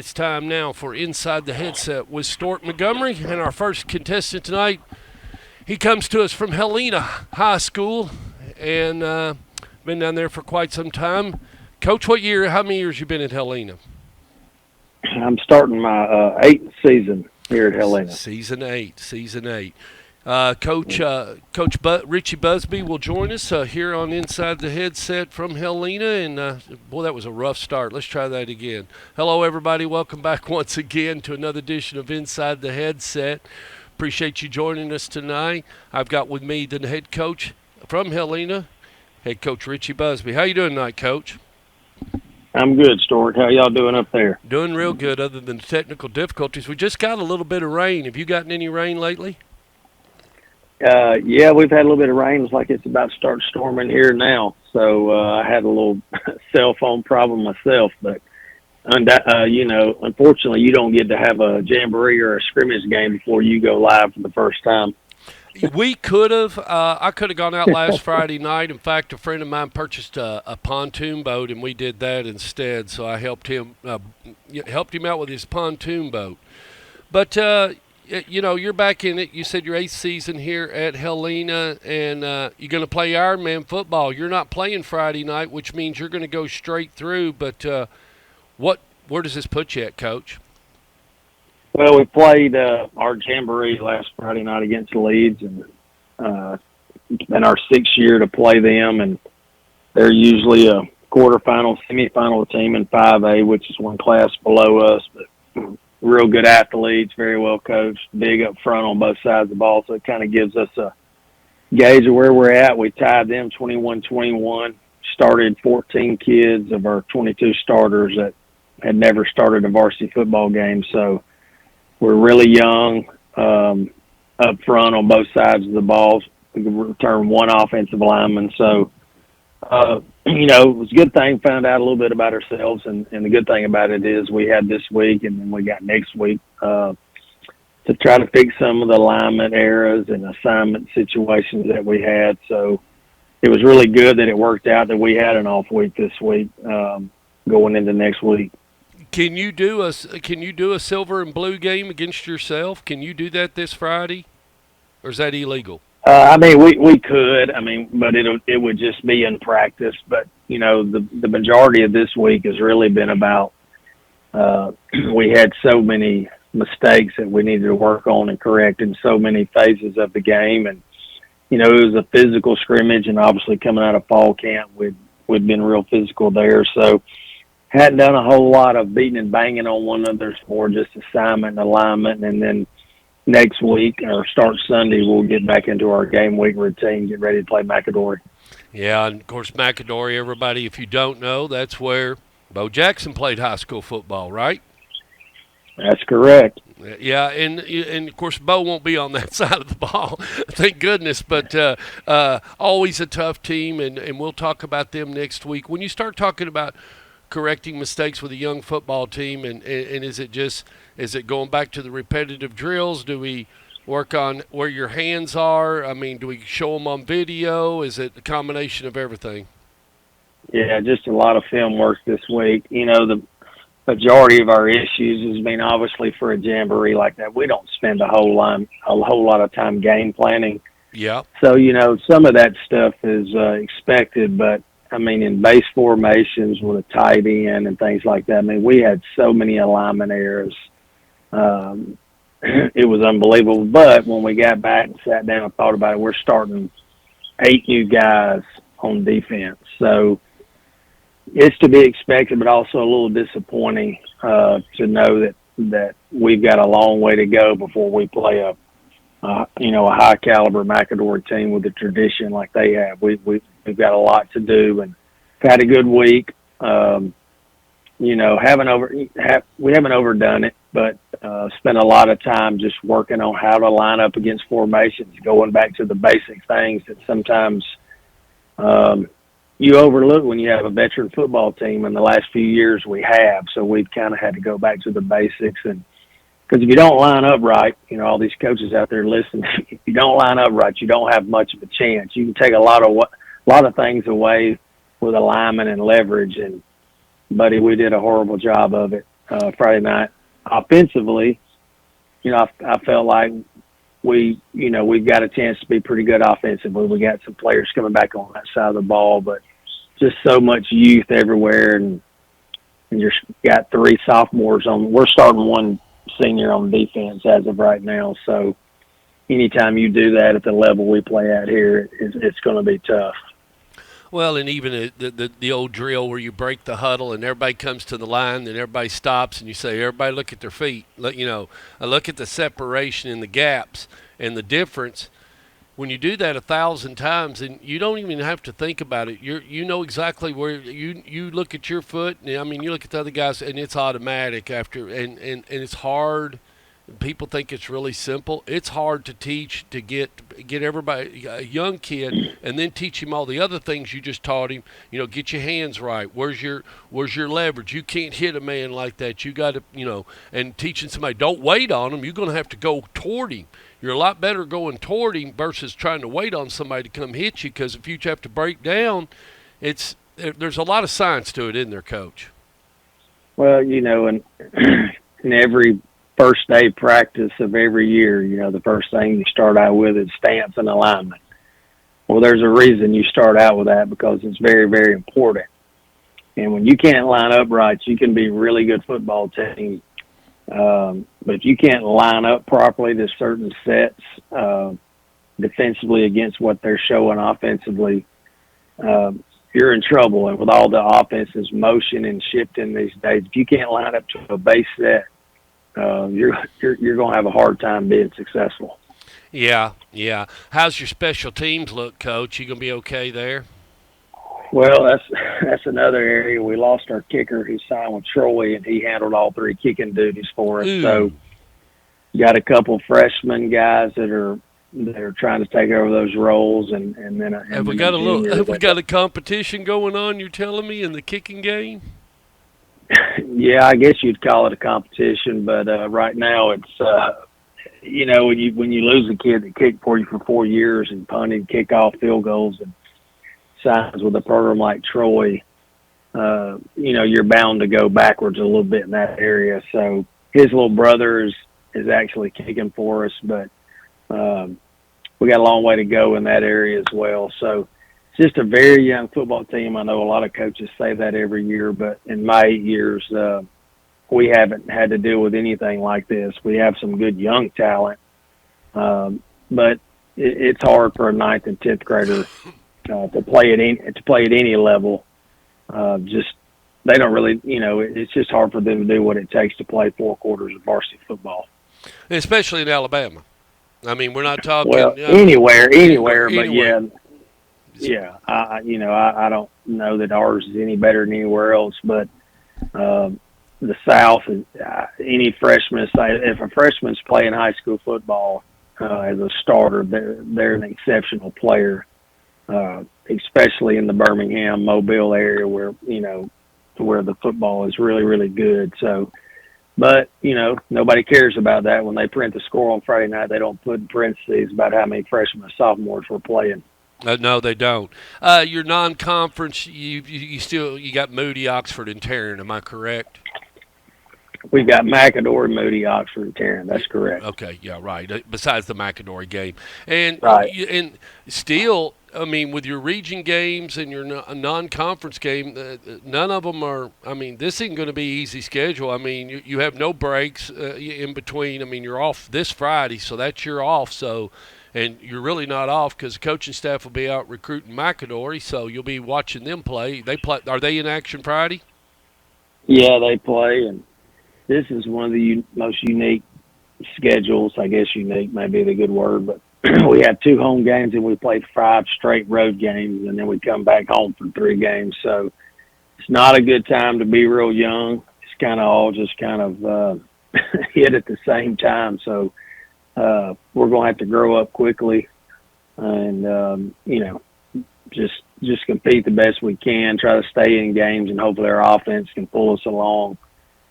it's time now for Inside the Headset with Stuart Montgomery. And our first contestant tonight, he comes to us from Helena High School and been down there for quite some time. Coach, how many years you been at Helena? I'm starting my eighth season here at Helena. Season eight. Coach Richie Busby will join us here on Inside the Headset from Helena. And, boy, that was a rough start. Let's try that again. Hello, everybody. Welcome back once again to another edition of Inside the Headset. Appreciate you joining us tonight. I've got with me the head coach from Helena, head coach Richie Busby. How you doing tonight, Coach? I'm good, Stuart. How y'all doing up there? Doing real good other than the technical difficulties. We just got a little bit of rain. Have you gotten any rain lately? Yeah, we've had a little bit of rain. It's like it's about to start storming here now. So I had a little cell phone problem myself. But, unfortunately, you don't get to have a jamboree or a scrimmage game before you go live for the first time. We could have. I could have gone out last Friday night. In fact, a friend of mine purchased a pontoon boat, and we did that instead. So I helped him out with his pontoon boat. But you're back in it. You said your 8th season here at Helena, and you're going to play Ironman football. You're not playing Friday night, which means you're going to go straight through. But where does this put you at, Coach? Well, we played our jamboree last Friday night against Leeds, and it's been our 6th year to play them, and they're usually a quarterfinal, semifinal team in 5A, which is one class below us, but real good athletes, very well coached, big up front on both sides of the ball, so it kind of gives us a gauge of where we're at. We tied them 21-21, started 14 kids of our 22 starters that had never started a varsity football game, so we're really young up front on both sides of the ball. We could return one offensive lineman. So, it was a good thing. Found out a little bit about ourselves. And the good thing about it is we had this week and then we got next week to try to fix some of the alignment errors and assignment situations that we had. So it was really good that it worked out that we had an off week this week going into next week. Can you do a silver and blue game against yourself? Can you do that this Friday, or is that illegal? We could. But it would just be in practice. But the majority of this week has really been about we had so many mistakes that we needed to work on and correct in so many phases of the game, and it was a physical scrimmage, and obviously coming out of fall camp, we'd been real physical there, so. Hadn't done a whole lot of beating and banging on one another, more just assignment and alignment. And then next week, or start Sunday, we'll get back into our game week routine, get ready to play McAdory. Yeah, and of course, McAdory, everybody, if you don't know, that's where Bo Jackson played high school football, right? That's correct. Yeah, and of course, Bo won't be on that side of the ball, thank goodness. But always a tough team, and we'll talk about them next week. When you start talking about correcting mistakes with a young football team, and is it going back to the repetitive drills? Do we work on where your hands are? Do we show them on video? Is it a combination of everything? Yeah, just a lot of film work this week. The majority of our issues has been obviously for a jamboree like that. We don't spend a whole lot of time game planning. Yeah. So some of that stuff is expected, but in base formations with a tight end and things like that, we had so many alignment errors. It was unbelievable. But when we got back and sat down and thought about it, we're starting 8 new guys on defense. So it's to be expected, but also a little disappointing to know that we've got a long way to go before we play a high caliber McAdory team with a tradition like they have. We've got a lot to do, and had a good week. We haven't overdone it, but spent a lot of time just working on how to line up against formations, going back to the basic things that sometimes you overlook when you have a veteran football team. In the last few years we have, so we've kind of had to go back to the basics. And because if you don't line up right, all these coaches out there listening, if you don't line up right, you don't have much of a chance. You can take a lot of things away with alignment and leverage, and buddy, we did a horrible job of it. Friday night. Offensively, I felt like we've got a chance to be pretty good offensively. We got some players coming back on that side of the ball, but just so much youth everywhere, and you're got 3 sophomores on. We're starting 1 senior on defense as of right now. So anytime you do that at the level we play at here, it's going to be tough. Well, and even the old drill where you break the huddle and everybody comes to the line, then everybody stops and you say, everybody look at their feet. Look at the separation and the gaps and the difference. When you do that 1,000 times, and you don't even have to think about it, you know exactly where you look at your foot. I mean, you look at the other guys, and it's automatic after, and it's hard. People think it's really simple. It's hard to teach, to get everybody, a young kid, and then teach him all the other things you just taught him. Get your hands right. Where's your leverage? You can't hit a man like that. You got to, and teaching somebody, don't wait on him. You're going to have to go toward him. You're a lot better going toward him versus trying to wait on somebody to come hit you, because if you have to break down, there's a lot of science to it, isn't there, Coach? Well, and in every first day practice of every year, the first thing you start out with is stance and alignment. Well, there's a reason you start out with that, because it's very, very important. And when you can't line up right, you can be a really good football team. But if you can't line up properly to certain sets defensively against what they're showing offensively, you're in trouble. And with all the offenses motion and shifting these days, if you can't line up to a base set, you're going to have a hard time being successful. Yeah. How's your special teams look, Coach? You gonna be okay there? Well, that's another area. We lost our kicker who signed with Troy, and he handled all 3 kicking duties for us. Ooh. So, got a couple freshman guys that are trying to take over those roles, and then Have we got a competition going on? You're telling me in the kicking game? Yeah, I guess you'd call it a competition, but right now it's when you lose a kid that kicked for you for 4 years and punted, kickoff, field goals, and signs with a program like Troy, you're bound to go backwards a little bit in that area. So his little brother is actually kicking for us, but we got a long way to go in that area as well. So it's just a very young football team. I know a lot of coaches say that every year, but in my 8 years, we haven't had to deal with anything like this. We have some good young talent, but it's hard for a 9th and 10th grader to play at any level. They don't really, it's just hard for them to do what it takes to play 4 quarters of varsity football. Especially in Alabama. I mean, we're not talking. Well, anywhere, but yeah. I don't know that ours is any better than anywhere else, but the South, any freshman, if a freshman's playing high school football as a starter, they're an exceptional player. Especially in the Birmingham, Mobile area where the football is really, really good. So, but, nobody cares about that. When they print the score on Friday night, they don't put in parentheses about how many freshmen and sophomores were playing. No, they don't. Your non-conference, you got Moody, Oxford, and Tarrant. Am I correct? We've got McAdory, Moody, Oxford, and Tarrant. That's correct. Okay, yeah, right. Besides the McAdory game, and right. And still, I mean, with your region games and your non-conference game, none of them are. I mean, this isn't going to be easy schedule. I mean, you have no breaks in between. I mean, you're off this Friday, so that's your off. So, and you're really not off because the coaching staff will be out recruiting McAdory, so you'll be watching them play. They play. Are they in action Friday? Yeah, they play, and this is one of the most unique schedules. I guess unique may be the good word, but we have 2 home games and we play 5 straight road games, and then we come back home for 3 games. So it's not a good time to be real young. It's kind of all just kind of hit at the same time. So we're going to have to grow up quickly and, just compete the best we can, try to stay in games, and hopefully our offense can pull us along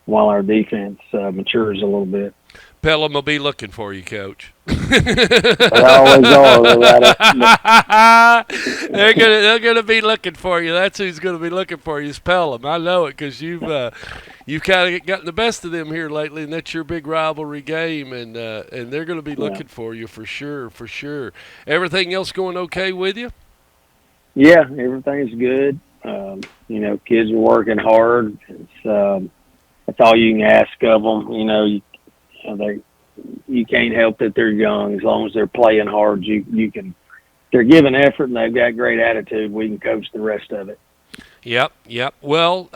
while our defense matures a little bit. Pelham will be looking for you, Coach. They always are. They're gonna be looking for you. That's who's gonna be looking for you is Pelham. I know it because you've kind of gotten the best of them here lately, and that's your big rivalry game, and they're gonna be looking for you for sure, for sure. Everything else going okay with you? Yeah, everything's good. Kids are working hard. That's all you can ask of them. You can't help that they're young. As long as they're playing hard, you can. They're giving effort and they've got great attitude. We can coach the rest of it. Yep. Well,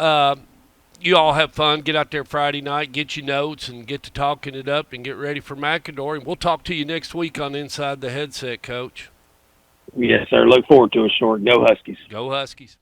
you all have fun. Get out there Friday night, get your notes, and get to talking it up, and get ready for McAdor. And we'll talk to you next week on Inside the Headset, Coach. Yes, sir. Look forward to a short. Go Huskies. Go Huskies.